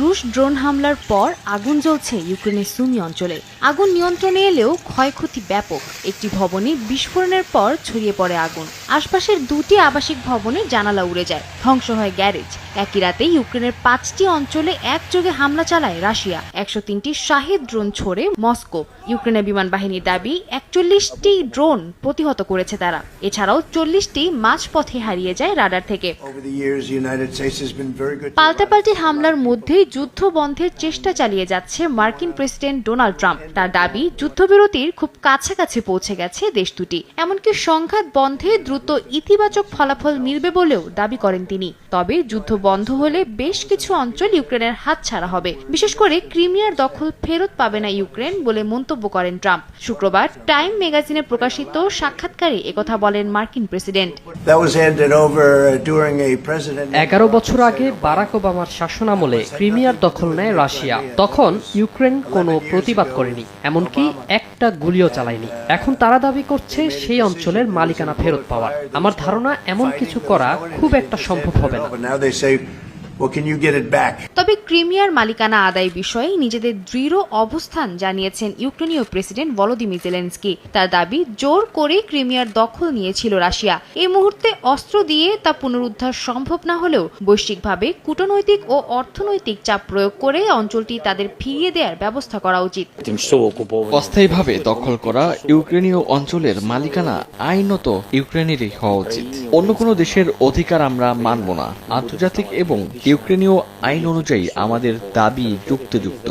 রুশ ড্রোন হামলার পর আগুন জ্বলছে ইউক্রেনের সুমি অঞ্চলে। আগুন নিয়ন্ত্রণে এলেও ক্ষয়ক্ষতি ব্যাপক। একটি ভবনে বিস্ফোরণের পর ছড়িয়ে পড়ে আগুন। আশপাশের দুটি আবাসিক ভবনে জানালা উড়ে যায়, ধ্বংস হয় গ্যারেজ। একই রাতে ইউক্রেনের 5টি অঞ্চলে একযোগে হামলা চালায় রাশিয়া। 103টি শাহেদ ড্রোন ছোড়ে মস্কো। ইউক্রেনের বিমান বাহিনীর দাবি 41টি ড্রোন প্রতিহত করেছে তারা। এছাড়াও 40টি মাঝপথে হারিয়ে যায় রাডার থেকে। পাল্টাপাল্টি হামলার মধ্যে যুদ্ধ বন্ধের চেষ্টা চালিয়ে যাচ্ছে মার্কিন প্রেসিডেন্ট ডোনাল্ড ট্রাম্প। তার দাবি যুদ্ধবিরতির খুব কাছাকাছি পৌঁছে গেছে দেশ দুটি। এমনকি সংঘাত বন্ধে দ্রুত ইতিবাচক ফলাফল মিলবে বলেও দাবি করেন তিনি। তবে যুদ্ধ বন্ধ হলে বেশ কিছু অঞ্চল ইউক্রেনের হাতছাড়া হবে। বিশেষ করে ক্রিমিয়ার দখল ফেরত পাবে না ইউক্রেন বলে মন্তব্য করেন ট্রাম্প। শুক্রবার টাইম ম্যাগাজিনে প্রকাশিত সাক্ষাৎকারে একথা বলেন মার্কিন প্রেসিডেন্ট। 11 বছর আগে বারাক ওবামার শাসনামলে ক্রিমিয়ার দখল নেয় রাশিয়া। তখন ইউক্রেন কোনো প্রতিবাদ করেনি, এমনকি একটা গুলিও চালায়নি। এখন তারা দাবি করছে সেই অঞ্চলের মালিকানা ফেরত পাওয়ার। আমার ধারণা এমন কিছু করা খুব একটা সম্ভব হবে না। তবে ক্রিমিয়ার মালিকানা আদায় বিষয়ে নিজেদের দৃঢ় অবস্থান জানিয়েছেন ইউক্রেনীয় প্রেসিডেন্ট ভলোদিমির জেলেনস্কি। তার দাবি জোর করে ক্রিমিয়ার দখল নিয়েছিল রাশিয়া। এই মুহূর্তে অস্ত্র দিয়ে তা পুনরুদ্ধার সম্ভব না হলেও বৈশ্বিকভাবে কূটনৈতিক ও অর্থনৈতিক চাপ প্রয়োগ করে অঞ্চলটি তাদের ফিরিয়ে দেওয়ার ব্যবস্থা করা উচিত। অস্থায়ীভাবে দখল করা ইউক্রেনীয় অঞ্চলের মালিকানা আইনত ইউক্রেনেরই হওয়া উচিত। অন্য কোনো দেশের অধিকার আমরা মানব না। আন্তর্জাতিক এবং ইউক্রেনীয় আইন অনুযায়ী আমাদের দাবি যুক্তিযুক্ত।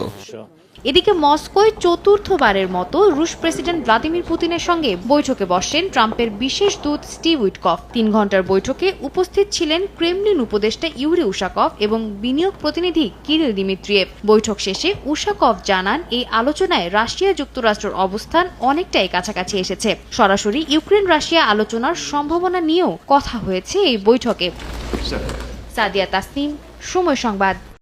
এদিকে মস্কোয় চতুর্থবারের মতো রুশ প্রেসিডেন্ট ভ্লাদিমির পুতিনের সঙ্গে বৈঠকে বসেন ট্রাম্পের বিশেষ দূত স্টিভ উইটকফ। 3 ঘন্টার বৈঠকে উপস্থিত ছিলেন ক্রেমলিন উপদেষ্টা ইউরি উশাকভ এবং বিনিয়োগ প্রতিনিধি কিরিল দিমিত্রিয়েভ। বৈঠক শেষে উশাকভ জানান, এই আলোচনায় রাশিয়া যুক্তরাষ্ট্রের অবস্থান অনেকটাই কাছাকাছি এসেছে। সরাসরি ইউক্রেন রাশিয়া আলোচনার সম্ভাবনা নিয়েও কথা হয়েছে এই বৈঠকে। সাদিয়া তাসনিম, সময় সংবাদ।